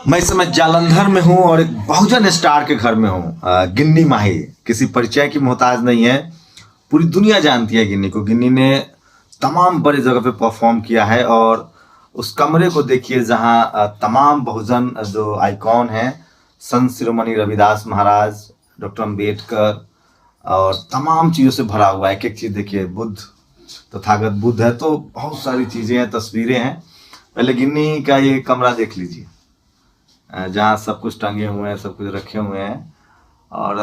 मैं इस समय जालंधर में हूँ और एक बहुजन स्टार के घर में हूँ। गिन्नी माही किसी परिचय की मोहताज नहीं है, पूरी दुनिया जानती है गिन्नी को। गिन्नी ने तमाम बड़ी जगह पे परफॉर्म किया है और उस कमरे को देखिए जहाँ तमाम बहुजन जो आइकॉन हैं, संत शिरोमणि रविदास महाराज, डॉक्टर अम्बेडकर और तमाम चीज़ों से भरा हुआ है। एक एक चीज़ देखिए, बुद्ध, तथागत बुद्ध है, तो बहुत सारी चीज़ें हैं, तस्वीरें हैं। पहले गिन्नी का ये कमरा देख लीजिए जहाँ सब कुछ टंगे हुए हैं, सब कुछ रखे हुए हैं। और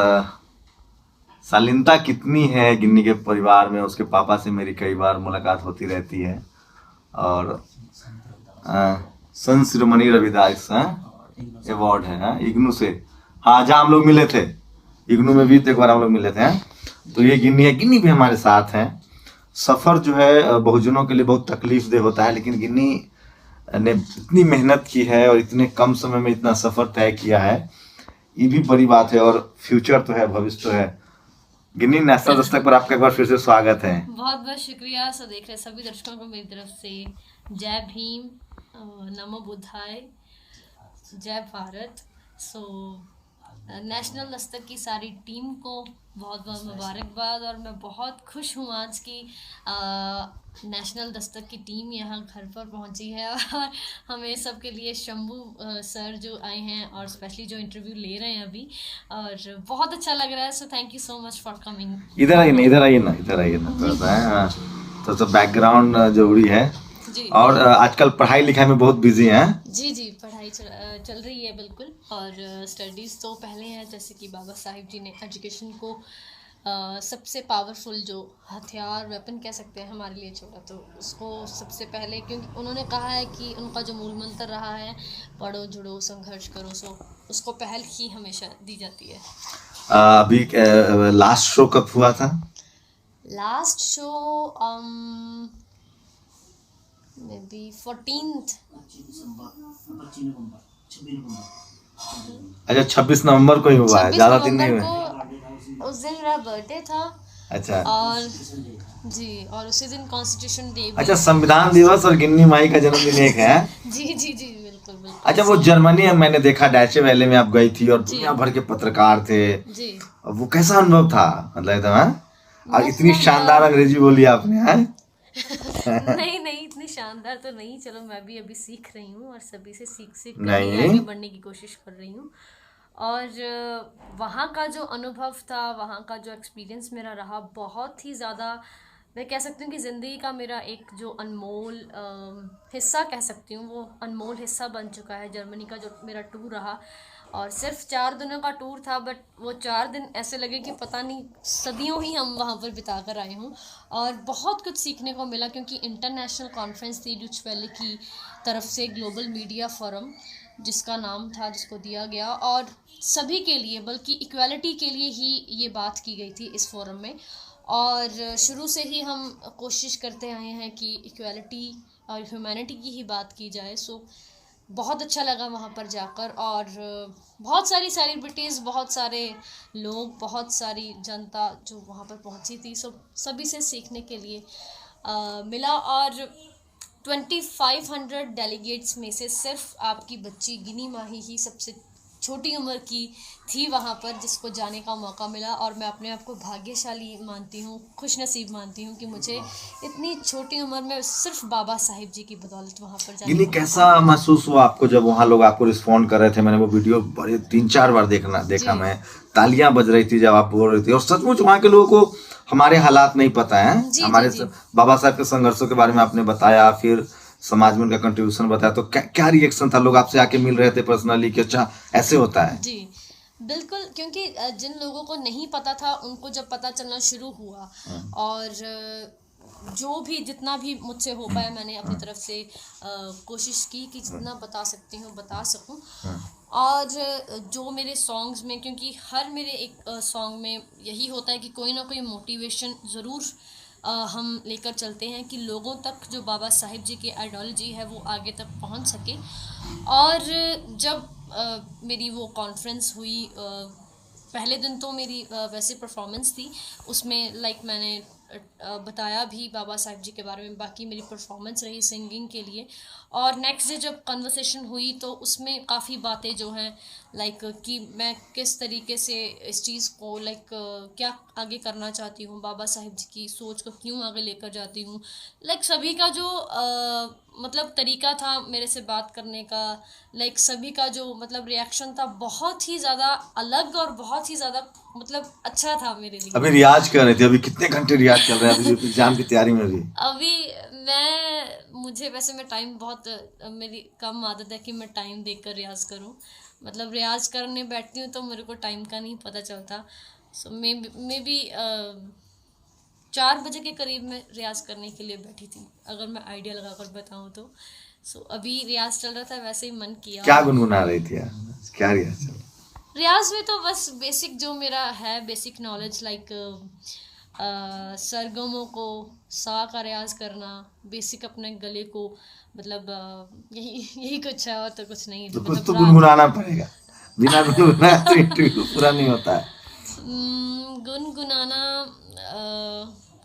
शालीनता कितनी है गिन्नी के परिवार में। उसके पापा से मेरी कई बार मुलाकात होती रहती है। और संत शिरोमणि रविदास अवार्ड है इग्नू से, हाँ, जहाँ हम लोग मिले थे इग्नू में भी एक बार हम लोग मिले थे। तो ये गिन्नी है, गिन्नी भी हमारे साथ हैं। सफ़र जो है बहुजनों के लिए बहुत तकलीफ दे होता है, लेकिन गिन्नी ने इतनी मेहनत की है और इतने कम समय में इतना सफ़र तय किया है, ये भी बड़ी बात है। और फ्यूचर तो है, भविष्य तो है। गिन्नी, नेशनल दस्तक पर आपका एक बार फिर से स्वागत है। बहुत बहुत शुक्रिया। सो देख रहे सभी दर्शकों को मेरी तरफ से जय भीम, नमो बुद्धाय, जय भारत। सो नेशनल दस्तक की सारी टीम को बहुत बहुत मुबारकबाद। और मैं बहुत खुश हूँ आज की नेशनल दस्तक की टीम यहाँ घर पर पहुँची है और हमें सब के लिए शंभू सर जो आए हैं और स्पेशली जो इंटरव्यू ले रहे हैं अभी, और बहुत अच्छा लग रहा है। So thank you so much for coming. इधर आइए ना। तो बैकग्राउंड जरूरी है। और आजकल पढ़ाई लिखाई में बहुत बिजी हैं। जी, पढ़ाई चल रही है बिल्कुल। और स्टडीज़ तो पहले हैं, जैसे कि बाबा साहिब जी ने एजुकेशन को सबसे पावरफुल जो हथियार, वेपन कह सकते हैं, हमारे लिए छोड़ा। तो उसको सबसे पहले, क्योंकि उन्होंने कहा है कि उनका जो मूल मंत्र रहा है, पढ़ो, जुड़ो, संघर्ष करो, सो उसको पहल ही हमेशा दी जाती है। अभी लास्ट शो कब हुआ था? Last show may be 14th। अच्छा, 26 नवंबर को ही हुआ है, ज़्यादा दिन नहीं हुए। उस दिन मेरा बर्थडे था। अच्छा। और जी, और उसी दिन कॉन्स्टिट्यूशन डे। अच्छा, संविधान दिवस और गिन्नी माही का जन्मदिन एक है। जी, बिल्कुल। अच्छा, वो जर्मनी में मैंने देखा, डैचे वैले में आप गई थी और दुनिया भर के पत्रकार थे जी। वो कैसा अनुभव था? मतलब एकदम और इतनी शानदार अंग्रेजी बोली आपने, हैं? नहीं, इतनी शानदार तो नहीं। चलो, मैं भी अभी सीख रही हूँ और सभी से सीख आगे बढ़ने की कोशिश कर रही हूँ। और वहाँ का जो अनुभव था, वहाँ का जो एक्सपीरियंस मेरा रहा, बहुत ही ज़्यादा, मैं कह सकती हूँ कि ज़िंदगी का मेरा एक जो अनमोल हिस्सा कह सकती हूँ, वो अनमोल हिस्सा बन चुका है। जर्मनी का जो मेरा टूर रहा, और सिर्फ 4 दिनों का टूर था, बट वो 4 दिन ऐसे लगे कि पता नहीं सदियों ही हम वहाँ पर बिता कर आए हूँ। और बहुत कुछ सीखने को मिला, क्योंकि इंटरनेशनल कॉन्फ्रेंस थी डॉयचे वेले की तरफ से, ग्लोबल मीडिया फोरम जिसका नाम था, जिसको दिया गया, और सभी के लिए, बल्कि इक्वालिटी के लिए ही ये बात की गई थी इस फोरम में। और शुरू से ही हम कोशिश करते आए हैं कि इक्वालिटी और ह्यूमैनिटी की ही बात की जाए। सो बहुत अच्छा लगा वहाँ पर जाकर। और बहुत सारी सेलिब्रिटीज़, बहुत सारे लोग, बहुत सारी जनता जो वहाँ पर पहुँची थी, सभी से सीखने के लिए मिला। और 2500 डेलीगेट्स में से सिर्फ आपकी बच्ची गिन्नी माही ही सबसे छोटी उम्र की थी वहाँ पर, जिसको जाने का मौका मिला। और मैं अपने आप को भाग्यशाली मानती हूँ, खुश नसीब मानती हूँ कि मुझे इतनी छोटी उम्र में सिर्फ बाबा साहिब जी की बदौलत वहाँ पर जाने। गिन्नी, कैसा महसूस हुआ आपको जब वहाँ लोग आपको रिस्पॉन्ड कर रहे थे? मैंने वो वीडियो बड़े 3-4 बार देखा मैं, तालियां बज रही थी जब आप बोल रही थी। और सचमुच वहाँ के लोगों को हमारे हालात नहीं पता है। हमारे बाबा साहब के संघर्षों के बारे में आपने बताया, फिर समाज में उनका कंट्रीब्यूशन बताया, तो क्या रिएक्शन था? लोग आपसे आके मिल रहे थे पर्सनली कि अच्छा ऐसे होता है? जी बिल्कुल, क्योंकि जिन लोगों को नहीं पता था, उनको जब पता चलना शुरू हुआ, और जो भी जितना भी मुझसे हो पाया, मैंने अपनी तरफ से कोशिश की कि जितना बता सकती हूँ बता सकूँ। और जो मेरे सॉन्ग्स में, क्योंकि हर मेरे एक सॉन्ग में यही होता है कि कोई ना कोई मोटिवेशन ज़रूर हम लेकर चलते हैं कि लोगों तक जो बाबा साहिब जी की आइडियोलॉजी है वो आगे तक पहुंच सके। और जब मेरी वो कॉन्फ्रेंस हुई, पहले दिन तो मेरी वैसे परफॉर्मेंस थी, उसमें मैंने बताया भी बाबा साहिब जी के बारे में, बाकी मेरी परफॉर्मेंस रही सिंगिंग के लिए। और नेक्स्ट डे जब कन्वर्सेशन हुई तो उसमें काफ़ी बातें जो हैं लाइक कि मैं किस तरीके से इस चीज़ को लाइक क्या आगे करना चाहती हूँ, बाबा साहिब जी की सोच को क्यों आगे लेकर जाती हूँ, लाइक सभी का जो मतलब तरीका था मेरे से बात करने का, लाइक सभी का जो मतलब रिएक्शन था बहुत ही ज़्यादा अलग और बहुत ही ज़्यादा मतलब अच्छा था मेरे लिए। अभी रियाज कर रहे थे, अभी कितने घंटे रियाज चल रहे हैं अभी जो एग्जाम की तैयारी में भी? अभी मुझे वैसे मैं टाइम बहुत मेरी कम आदत है कि मैं टाइम देखकर रियाज करूं, मतलब रियाज करने बैठती हूँ तो मेरे को टाइम का नहीं पता चलता। सो मे बी 4 बजे के करीब में रियाज करने के लिए बैठी थी, अगर मैं आइडिया लगा कर बताऊँ तो। सो अभी रियाज चल रहा था, वैसे ही मन किया। क्या गुनगुना रही थी यार, क्या रियाज चल रहा? रियाज में तो बस बेसिक जो मेरा है बेसिक नॉलेज लाइक सरगमों को सा का रियाज करना, बेसिक अपने गले को मतलब यही यही कुछ है और तो कुछ नहीं तो कुछ मतलब तो गुनगुनाना पड़ेगा, बिना गुनगुनाए तो इंटरव्यू पूरा नहीं होता है। गुनगुनाना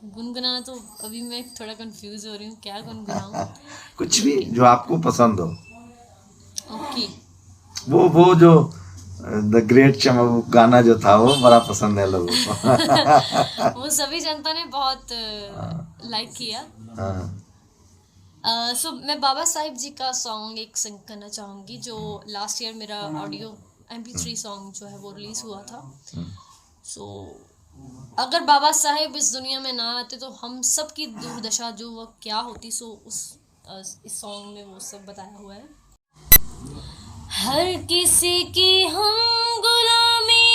गुनगुनाना तो अभी मैं थोड़ा कंफ्यूज हो रही हूँ क्या गुनगुनाऊँ। कुछ भी जो आपको पसंद हो। ओके। वो जो द ग्रेट चमक गाना जो था वो बड़ा पसंद है लोगों को। वो सभी जनता ने बहुत लाइक किया। हाँ। सो मैं बाबा साहिब जी का सॉन्ग एक सिंग करना चाहूँगी जो लास्ट ईयर मेरा ऑडियो MP3 सॉन्ग जो है वो रिलीज़ हुआ था। सो अगर बाबा साहेब इस दुनिया में ना आते तो हम सब की दुर्दशा जो वो क्या होती, सो उस इस सॉन्ग में वो सब बताया हुआ है। हर किसी की हम गुलामी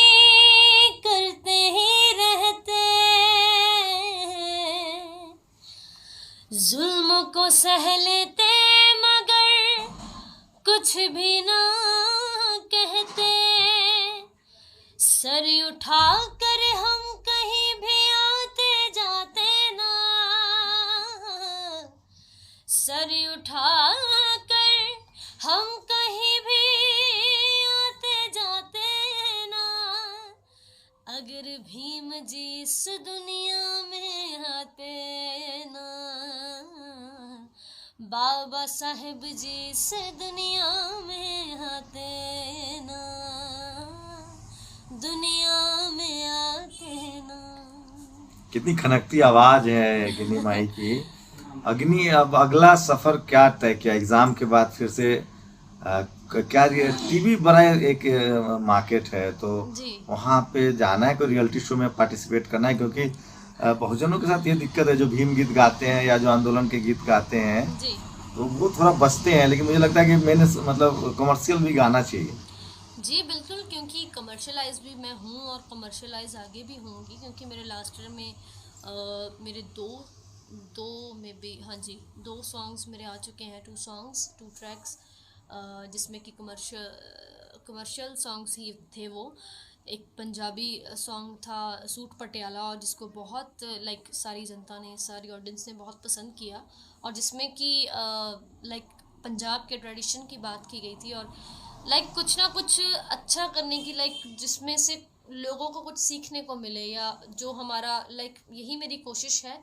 करते ही रहते, जुल्म को सह लेते मगर कुछ भी ना कहते, सर उठा कर हम कहीं भी आते जाते ना, सर उठा कर हम कहीं भी आते जाते ना, अगर भीम जी इस दुनिया में आते ना, बाबा साहेब जी इस दुनिया में आते ना, दुनिया में आते ना। कितनी खनकती आवाज है गिन्नी माही की। अग्नि, अब अगला सफर क्या तय किया एग्जाम के बाद? फिर से क्या टीवी बड़ा एक मार्केट है, तो जी वहाँ पे जाना है, कोई रियलिटी शो में पार्टिसिपेट करना है? क्योंकि बहुजनों के साथ ये दिक्कत है, जो भीम गीत गाते हैं या जो आंदोलन के गीत गाते हैं जी तो वो थोड़ा बचते हैं, लेकिन मुझे लगता है कि मैंने मतलब कमर्शियल भी गाना चाहिए। जी बिल्कुल, क्योंकि कमर्शलाइज भी मैं हूँ और कमर्शलाइज आगे भी होंगी, क्योंकि मेरे लास्ट ईयर में मेरे दो में भी, हाँ जी, 2 सॉन्ग्स मेरे आ चुके हैं, 2 ट्रैक्स, जिसमें कि कमर्शियल सॉन्ग्स ही थे। वो एक पंजाबी सॉन्ग था सूट पटियाला, और जिसको बहुत लाइक सारी जनता ने, सारी ऑडियंस ने बहुत पसंद किया, और जिसमें कि लाइक पंजाब के ट्रेडिशन की बात की गई थी, और लाइक कुछ ना कुछ अच्छा करने की, लाइक जिसमें से लोगों को कुछ सीखने को मिले, या जो हमारा लाइक यही मेरी कोशिश है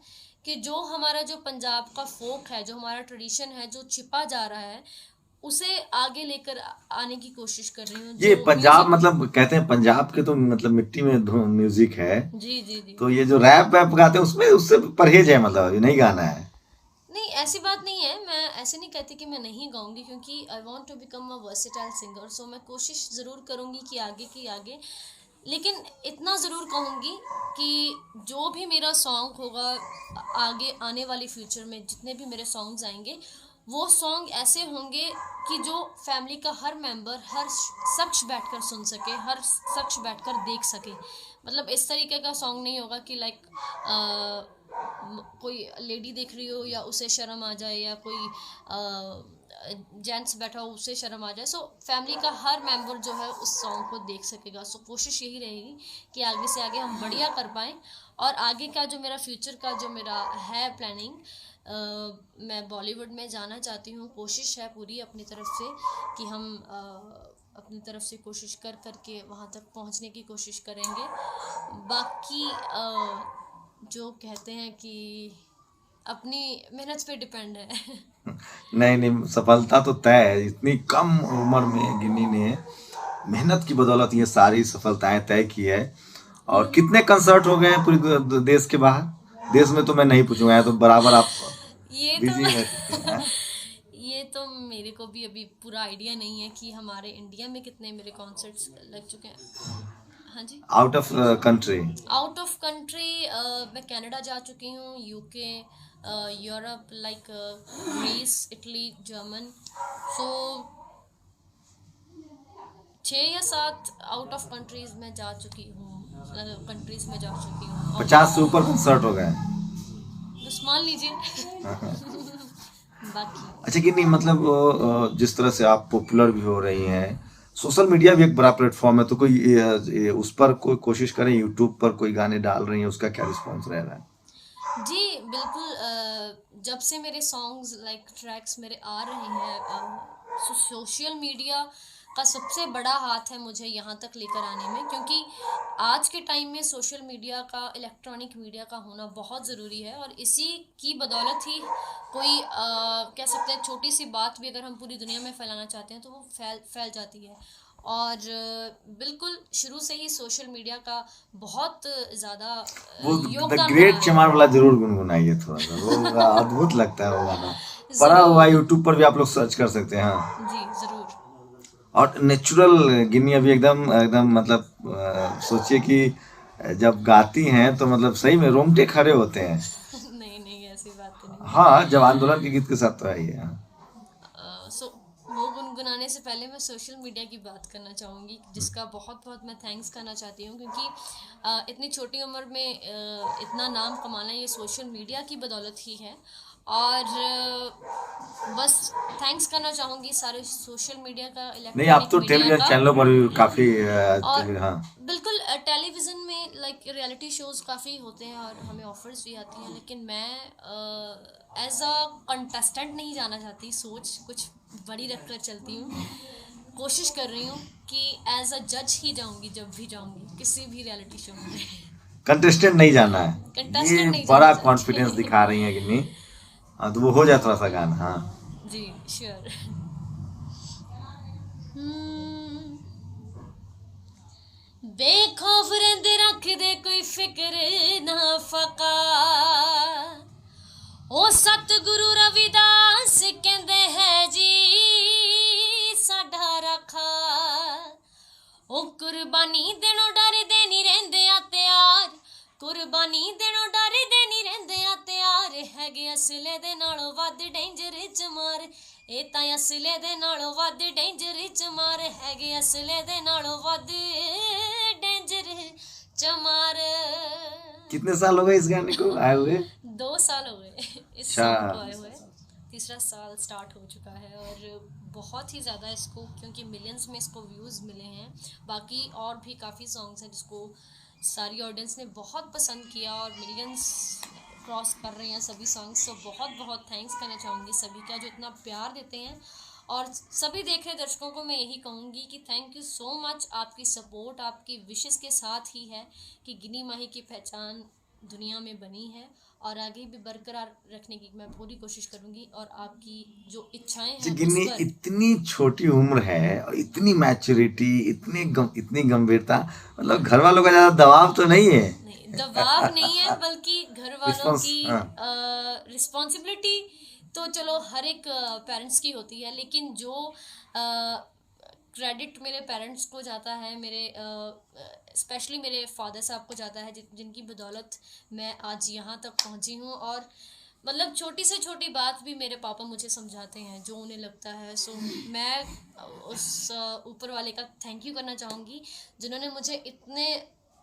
कि जो हमारा जो पंजाब का फोक है, जो हमारा ट्रेडिशन है, जो छिपा जा रहा है, उसे आगे लेकर आने की कोशिश कर रही हूँ। ये जो पंजाब म्यूजिक, मतलब कहते हैं पंजाब के तो मतलब मिट्टी में म्यूजिक है, जी जी जी, तो ये जो रैप वैप गाते हैं उसमें उससे परहेज है, मतलब ये नहीं गाना है। नहीं ऐसी बात नहीं है, मैं ऐसे नहीं कहती कि मैं नहीं गाऊंगी, क्योंकि I want to become a versatile singer. So मैं कोशिश ज़रूर करूंगी कि आगे की आगे, लेकिन इतना ज़रूर कहूँगी कि जो भी मेरा सॉन्ग होगा आगे आने वाले फ्यूचर में, जितने भी मेरे सॉन्ग्स आएंगे, वो सॉन्ग ऐसे होंगे कि जो फैमिली का हर मेंबर, हर शख्स बैठकर सुन सके, हर शख्स बैठकर देख सके। मतलब इस तरीके का सॉन्ग नहीं होगा कि लाइक कोई लेडी देख रही हो या उसे शर्म आ जाए, या कोई जेंट्स बैठा हो उसे शर्म आ जाए। सो फैमिली का हर मेंबर जो है उस सॉन्ग को देख सकेगा। सो कोशिश यही रहेगी कि आगे से आगे हम बढ़िया कर पाएँ, और आगे का जो मेरा फ्यूचर का जो मेरा है प्लानिंग, मैं बॉलीवुड में जाना चाहती हूँ। कोशिश है पूरी अपनी तरफ से कि हम अपनी तरफ से कोशिश कर करके वहाँ तक पहुँचने की कोशिश करेंगे। बाकी जो कहते हैं कि अपनी मेहनत पे डिपेंड है। नहीं नहीं, सफलता तो तय है। इतनी कम उम्र में गिन्नी ने मेहनत की बदौलत ये सारी सफलताएं तय की है। और कितने कंसर्ट हो गए हैं पूरी देश के बाहर? देश में तो मैं नहीं पूछूंगा, यहाँ तो बराबर आप ये तो बिजी रहते हैं। हाँ? ये तो मेरे को भी अभी पूरा आइडिया नहीं है कि हमारे इंडिया में कितने मेरे कॉन्सर्ट्स लग चुके हैं। हाँ जी। Out of country? Out of country मैं कनाडा जा चुकी हूँ, UK, Europe like Greece, Italy, German. So 6 या 7 आउट ऑफ कंट्रीज में जा चुकी हूँ, कंट्रीज में जा चुकी हूँ। 50 से ऊपर कंसर्ट हो गए? बस मान लीजिए। बाकी अच्छा कि नहीं, मतलब जिस तरह से आप पॉपुलर भी हो रही हैं, सोशल मीडिया भी एक बड़ा प्लेटफॉर्म है, तो कोई उस पर कोई कोशिश करें, यूट्यूब पर कोई गाने डाल रही हैं, उसका क्या रिस्पॉन्स रह रहा है? जी बिल्कुल। जब से मेरे सॉन्ग्स लाइक ट्रैक्स मेरे आ रहे हैं, सोशल मीडिया का सबसे बड़ा हाथ है मुझे यहाँ तक लेकर आने में, क्योंकि आज के टाइम में सोशल मीडिया का, इलेक्ट्रॉनिक मीडिया का होना बहुत ज़रूरी है। और इसी की बदौलत ही कोई कह सकते हैं छोटी सी बात भी अगर हम पूरी दुनिया में फैलाना चाहते हैं तो वो फैल जाती है। और बिल्कुल शुरू से ही सोशल मीडिया का बहुत ज़्यादा वो द योगदान ग्रेट रहा है। चमार वाला जरूर गुनगुनाइए थोड़ा सा, वो अद्भुत लगता है वो गाना। पड़ा ज़रूर। हुआ यूट्यूब पर भी आप लोग सर्च कर सकते हैं। हाँ। जी ज़रूर। और नेचुरल गिन्नी अभी एकदम एकदम, मतलब सोचिए कि जब गाती हैं तो मतलब सही में रोंगटे खड़े होते हैं। नहीं नहीं, ऐसी बात तो नहीं। हाँ, जब आंदोलन के गीत के साथ तो है ये। हाँ। सो वो गुनगुनाने से पहले मैं सोशल मीडिया की बात करना चाहूँगी, जिसका बहुत बहुत मैं थैंक्स करना चाहती हूँ, क्योंकि इतनी छोटी उम्र में इतना नाम कमाना ये सोशल मीडिया की बदौलत ही है। और बस थैंक्स करना चाहूँगी सारे सोशल मीडिया का, नहीं, आप इलेक्ट्रॉनिक तो मीडिया टेलीविजन का। चैनलों पर भी काफी और हाँ। बिल्कुल टेलीविज़न में लाइक रियलिटी शोज़ काफ़ी होते हैं और हमें ऑफर्स भी आती हैं, लेकिन मैं एज अ कंटेस्टेंट नहीं जाना चाहती। सोच कुछ बड़ी रखकर चलती हूँ। कोशिश कर रही हूँ कि एज अ जज ही जाऊँगी जब भी जाऊँगी किसी भी रियलिटी शो में। कंटेस्टेंट नहीं जाना है, कंटेस्टेंट ये नहीं बड़ा जाना कॉन्फिडेंस चाहती। दिखा रही हैं गिन्नी। हाँ, तो वो हो जाए थोड़ा सा गाना। हाँ। जी श्योर। बेखौफ रहंदे रख दे कोई फिक्र ना फका, ओ सतगुरु रविदास कहंदे है जी साडा रखा, ओ कुर्बानी देनों डरदे नहीं रहिंदे आ तैयार, कुर्बानी देनों डरदे नहीं रहिंदे आ तैयार, हैगे असले दे नालों वध डेंजर च मार, ए तां असले दे नालों वध डेंजर च मार, हैगे असले दे नालों वध डेंजर च मार। कितने साल हो गए इस गाने को आए हुए? 2 साल हो गए इस अच्छा। सॉन्ग को आए हुए। तीसरा साल स्टार्ट हो चुका है और बहुत ही ज़्यादा इसको, क्योंकि मिलियंस में इसको व्यूज़ मिले हैं। बाकी और भी काफ़ी सॉन्ग्स हैं जिसको सारी ऑडियंस ने बहुत पसंद किया और मिलियंस क्रॉस कर रहे हैं सभी सॉन्ग्स। तो बहुत बहुत थैंक्स करना चाहूँगी सभी का जो इतना प्यार देते हैं। और सभी देख रहे दर्शकों को मैं यही कहूँगी कि थैंक यू सो मच। आपकी सपोर्ट आपकी विशेस के साथ ही है कि गिनी माही की पहचान दुनिया में बनी है और आगे भी बरकरार रखने की मैं पूरी कोशिश करूंगी। और आपकी जो इच्छाएं हैं उस गिन्नी पर इतनी छोटी उम्र है और इतनी मैच्योरिटी, इतनी गंभीरता, मतलब घर वालों का ज्यादा दबाव तो नहीं है? नहीं, दबाव नहीं है, बल्कि घर वालों रिस्पॉन्स। की हाँ। रिस्पॉन्सिबिलिटी तो चलो हर एक पेरेंट्स की होती है, लेकिन जो क्रेडिट मेरे पेरेंट्स को जाता है, मेरे स्पेशली मेरे फादर साहब को जाता है, जिनकी बदौलत मैं आज यहाँ तक पहुँची हूँ। और मतलब छोटी से छोटी बात भी मेरे पापा मुझे समझाते हैं जो उन्हें लगता है। सो मैं उस ऊपर वाले का थैंक यू करना चाहूँगी जिन्होंने मुझे इतने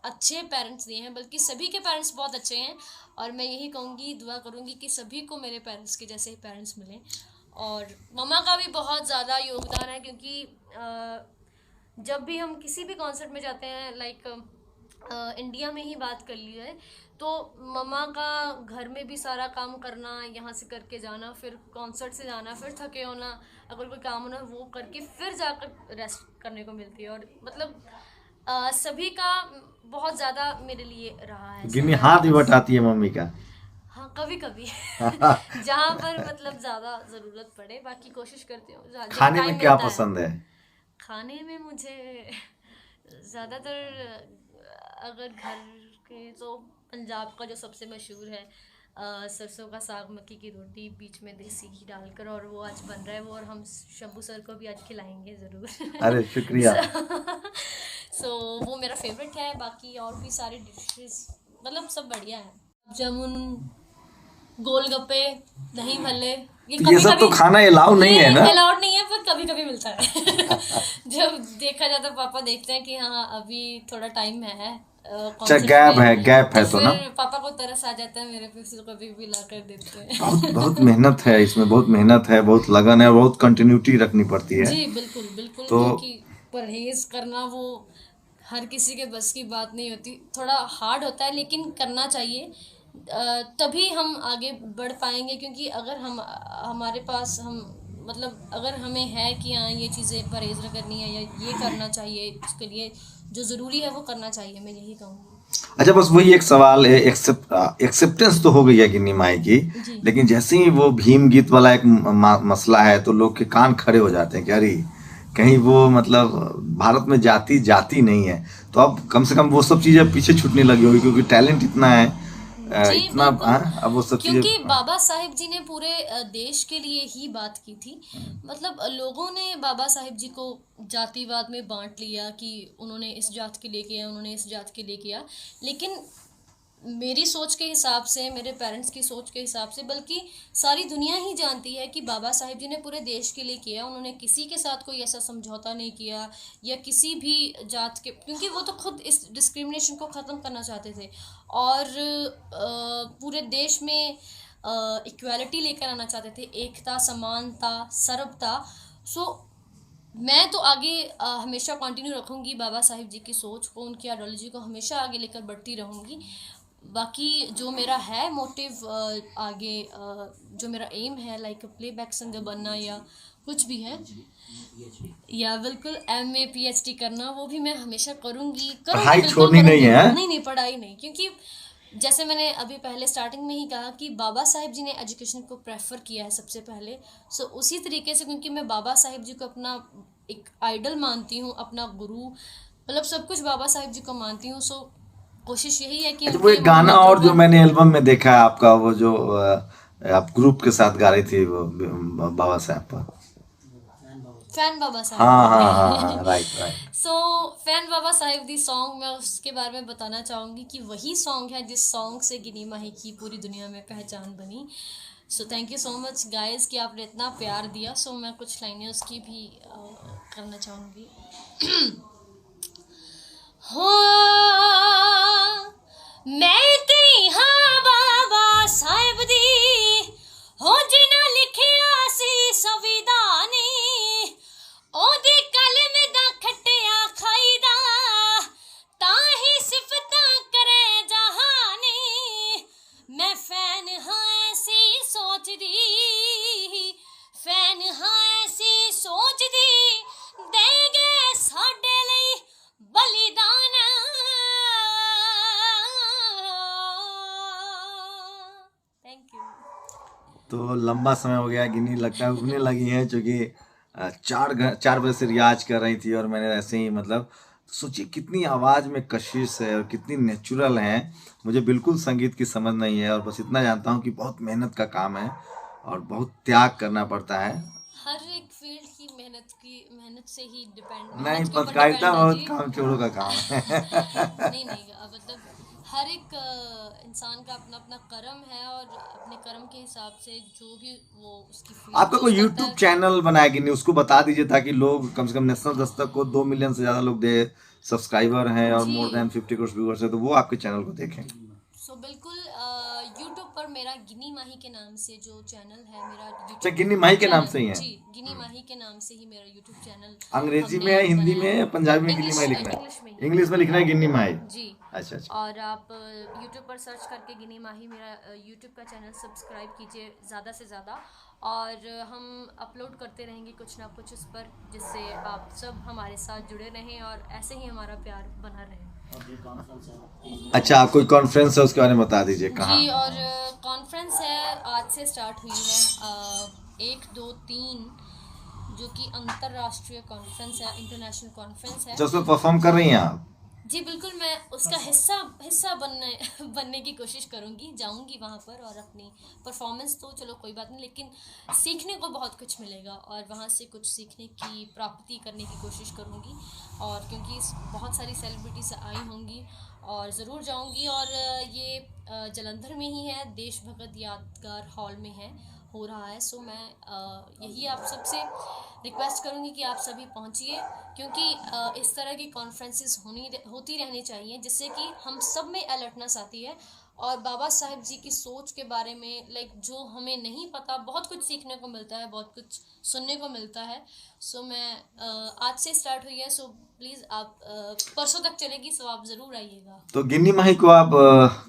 अच्छे पेरेंट्स दिए हैं। बल्कि सभी के पेरेंट्स बहुत अच्छे हैं और मैं यही कहूँगी, दुआ करूँगी कि सभी को मेरे पेरेंट्स के जैसे ही पेरेंट्स मिलें। और मम्मा का भी बहुत ज़्यादा योगदान है, क्योंकि जब भी हम किसी भी कॉन्सर्ट में जाते हैं, लाइक इंडिया में ही बात कर ली है, तो मम्मा का घर में भी सारा काम करना, यहाँ से करके जाना, फिर कॉन्सर्ट से जाना, फिर थके होना, अगर कोई काम होना वो करके फिर जाकर रेस्ट करने को मिलती है। और मतलब सभी का बहुत ज्यादा मेरे लिए रहा है। गिन्नी हाथ भी बटाती है मम्मी का? हाँ, कभी कभी जहाँ पर मतलब ज्यादा जरूरत पड़े, बाकी कोशिश करती हूँ जब खाने टाइम में क्या मिलता है। पसंद है? खाने में मुझे ज्यादातर अगर घर के तो पंजाब का जो सबसे मशहूर है सरसों का साग, मक्की की रोटी, बीच में देसी घी डालकर, और वो आज बन रहा है वो, और हम शंभू सर को भी आज खिलाएंगे ज़रूर। अरे शुक्रिया। सो वो मेरा फेवरेट है। बाकी और भी सारे डिशेस मतलब सब बढ़िया है। जामुन, गोलगप्पे, दही भल्ले, ये सब तो कभी-कभी खाना अलाउ नहीं है ना? अलाउड नहीं है, पर कभी कभी मिलता है। जब देखा जाता, पापा देखते हैं कि हाँ अभी थोड़ा टाइम है, अच्छा, गैप है तो ना। फिर पापा को तरस आ जाता है मेरे पे, फिर कभी भी ला कर देते हैं। बहुत बहुत मेहनत है इसमें, बहुत मेहनत है, बहुत लगन है, बहुत कंटिन्यूटी रखनी पड़ती है। जी बिल्कुल बिल्कुल, तो क्योंकि परहेज करना वो हर किसी के बस की बात नहीं होती, थोड़ा हार्ड होता है, लेकिन करना चाहिए। तभी हम आगे बढ़ पाएंगे, क्योंकि अगर हम हमारे पास हम मतलब अगर हमें है कि हाँ ये चीज़ें परहेज करनी है या ये करना चाहिए, उसके लिए जो ज़रूरी है वो करना चाहिए, मैं यही कहूँगी। अच्छा, बस वही एक सवाल है, एक्सेप्टेंस तो हो गई है गिन्नी माई की, जी लेकिन जैसे ही वो भीम गीत वाला एक मसला है तो लोग के कान खड़े हो जाते हैं कि अरे कहीं वो मतलब भारत में जाति जाति नहीं है। तो अब कम से कम वो सब चीजें पीछे छूटने लगी होगी, क्योंकि टैलेंट इतना है, जी इतना बिल्कुल, अब वो सब क्योंकि चीजें। बाबा साहिब जी ने पूरे देश के लिए ही बात की थी। मतलब लोगों ने बाबा साहिब जी को जातिवाद में बांट लिया कि उन्होंने इस जात के लिए किया, उन्होंने इस जात के लिए किया, लेकिन मेरी सोच के हिसाब से, मेरे पेरेंट्स की सोच के हिसाब से, बल्कि सारी दुनिया ही जानती है कि बाबा साहिब जी ने पूरे देश के लिए किया। उन्होंने किसी के साथ कोई ऐसा समझौता नहीं किया या किसी भी जात के, क्योंकि वो तो खुद इस डिस्क्रिमिनेशन को ख़त्म करना चाहते थे और पूरे देश में इक्वालिटी लेकर आना चाहते थे, एकता, समानता, सर्वता। सो मैं तो आगे हमेशा कंटिन्यू रखूँगी बाबा साहिब जी की सोच को, उनकी आइडियोलॉजी को हमेशा आगे लेकर बढ़ती रहूँगी। बाकी जो मेरा है मोटिव आगे, जो मेरा एम है लाइक प्लेबैक सिंगर बनना या कुछ भी है, या बिल्कुल MA PhD करना, वो भी मैं हमेशा करूँगी। पढ़ाई बिल्कुल छोड़नी नहीं करूँगी। है? नहीं पढ़ाई नहीं, क्योंकि जैसे मैंने अभी पहले स्टार्टिंग में ही कहा कि बाबा साहिब जी ने एजुकेशन को प्रेफर किया है सबसे पहले। सो उसी तरीके से, क्योंकि मैं बाबा साहिब जी को अपना एक आइडल मानती हूँ, अपना गुरु, मतलब सब कुछ बाबा साहिब जी को मानती हूँ। सो कोशिश यही है कि अच्छा, वो एक गाना और जो मैंने एल्बम में देखा है आपका, वो जो आप ग्रुप के साथ गा रही थी, वो बाबा साहब पर, फैन बाबा साहिब। हाँ हाँ हाँ हाँ, right. So fan Baba Sahib the song, मैं उसके बारे में बताना चाहूँगी कि वही सॉन्ग है जिस सॉन्ग से गिनी माही की पूरी दुनिया में पहचान बनी। So thank you so much guys कि आपने इतना प्यार दिया। सो मैं कुछ लाइनें उसकी भी करना चाहूँगी। हो मैं ते हाँ बाबा साहिब दी, हो जिन्ना लिखिया सी संविधानी, ओदी कलम दा खट्टिया खाईदा, ताही सिफतां करे जहानी। मैं फैन हाँ ऐसी सोच दी, फैन हाँ ऐसी सोच दी, दे गए साडे लई बलिदान। Thank you. तो लंबा समय हो गया, गिन्नी लगता है उगने लगी हैं, क्योंकि 4 बजे से रियाज कर रही थी और मैंने ऐसे ही मतलब सोचिए कितनी आवाज़ में कशिश है और कितनी नेचुरल है। मुझे बिल्कुल संगीत की समझ नहीं है, और बस इतना जानता हूँ कि बहुत मेहनत का काम है और बहुत त्याग करना पड़ता है। हर एक फील्ड की मेहनत से ही डिपेंड, नहीं, मेहनत के ऊपर पत्रकारिता डिपेंड है बहुत जी। काम चोरों का काम है। नहीं मतलब हर एक इंसान का अपना अपना कर्म है, और अपने कर्म के हिसाब से जो भी वो उसकी फील्ड आपका कोई चूज करता यूट्यूब है। चैनल बनाया कि नहीं, उसको बता दीजिए, ताकि लोग कम से कम नेशनल दस्तक को 2 मिलियन से ज़्यादा लोग दे सब्सक्राइबर हैं और जी मोर देन 50 करोड़ व्यूअर्स है, तो वो आपके चैनल को देखें। सो बिल्कुल यूट्यूब पर मेरा गिनी माही के नाम से जो चैनल है मेरा अच्छा, यूट्यूब गिन्नी माही के नाम चैनल, से ही है? जी गिनी गिन्नी माही के नाम से ही मेरा यूट्यूब चैनल अंग्रेजी में है, हिंदी में है, पंजाबी में गिन्नी माही लिखना है? इंग्लिश में लिखना है गिन्नी माही जी। अच्छा अच्छा। और आप यूट्यूब पर सर्च करके गिन्नी माही मेरा यूट्यूब का चैनल सब्सक्राइब कीजिए ज़्यादा से ज़्यादा, और हम अपलोड करते रहेंगे कुछ ना कुछ उस पर, जिससे आप सब हमारे साथ जुड़े रहें और ऐसे ही हमारा प्यार बना रहे। अच्छा, कोई कॉन्फ्रेंस है उसके बारे में बता दीजिए कहाँ? जी, और कॉन्फ्रेंस है, आज से स्टार्ट हुई है 1, 2, 3, जो कि अंतर्राष्ट्रीय कॉन्फ्रेंस है, इंटरनेशनल कॉन्फ्रेंस है। जो उसमें परफॉर्म कर रही हैं आप? जी बिल्कुल, मैं उसका हिस्सा बनने की कोशिश करूंगी, जाऊंगी वहाँ पर और अपनी परफॉर्मेंस तो चलो कोई बात नहीं, लेकिन सीखने को बहुत कुछ मिलेगा और वहाँ से कुछ सीखने की प्राप्ति करने की कोशिश करूंगी। और क्योंकि बहुत सारी सेलिब्रिटीज आई होंगी और ज़रूर जाऊंगी, और ये जलंधर में ही है, देशभगत यादगार हॉल में हो रहा है। सो मैं यही आप सबसे रिक्वेस्ट करूंगी कि आप सभी पहुंचिए, क्योंकि इस तरह की कॉन्फ्रेंसेस होती रहनी चाहिए, जिससे कि हम सब में अलर्टनेस आती है और बाबा साहेब जी की सोच के बारे में जो हमें नहीं पता, बहुत कुछ सीखने को मिलता है, बहुत कुछ सुनने को मिलता है। सो मैं आज से स्टार्ट हुई है, सो प्लीज़ आप परसों तक चलेगी, सो आप ज़रूर आइएगा। तो गिन्नी माही को आप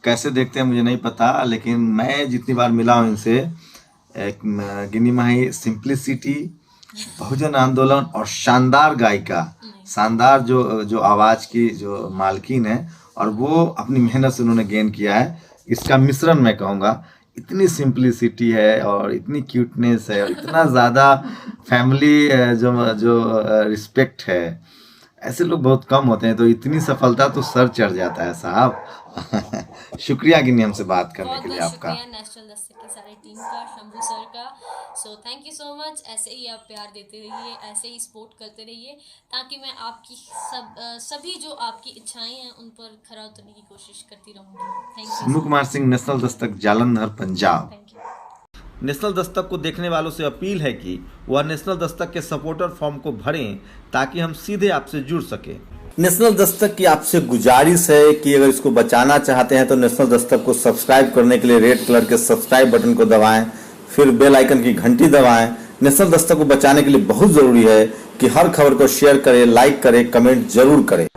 कैसे देखते हैं मुझे नहीं पता, लेकिन मैं जितनी बार मिला हूँ इनसे, एक गिन्नी माही सिंप्लिसिटी, बहुजन आंदोलन और शानदार गायिका, शानदार जो आवाज़ की जो मालकिन है, और वो अपनी मेहनत से उन्होंने गेन किया है। इसका मिश्रण मैं कहूँगा, इतनी सिंप्लिसिटी है और इतनी क्यूटनेस है और इतना ज़्यादा फैमिली जो रिस्पेक्ट है, ऐसे लोग बहुत कम होते हैं। तो इतनी सफलता तो सर चढ़ जाता है साहब। शुक्रिया गिन्नी हमसे बात करने के लिए आपका। नेशनल दस्तक की सारी टीम का, शंभू सर का। So thank you so much. ऐसे ही आप प्यार देते रहिए, ऐसे ही सपोर्ट करते रहिए, ताकि मैं आपकी सभी जो आपकी इच्छाएं हैं उन पर खरा उतरने की कोशिश करती रहूँगी। Thank you. Shambhu Kumar Singh, national Dastak, Jalandhar, Punjab. Thank you. National Dastak को देखने वालों से अपील है कि वह नेशनल दस्तक के सपोर्टर फॉर्म को भरें, ताकि हम सीधे आपसे जुड़ सकें। नेशनल दस्तक की आपसे गुजारिश है कि अगर इसको बचाना चाहते हैं तो नेशनल दस्तक को सब्सक्राइब करने के लिए रेड कलर के सब्सक्राइब बटन को दबाएं, फिर बेल आइकन की घंटी दबाएं। नेशनल दस्तक को बचाने के लिए बहुत जरूरी है कि हर खबर को शेयर करें, लाइक करें, कमेंट जरूर करें।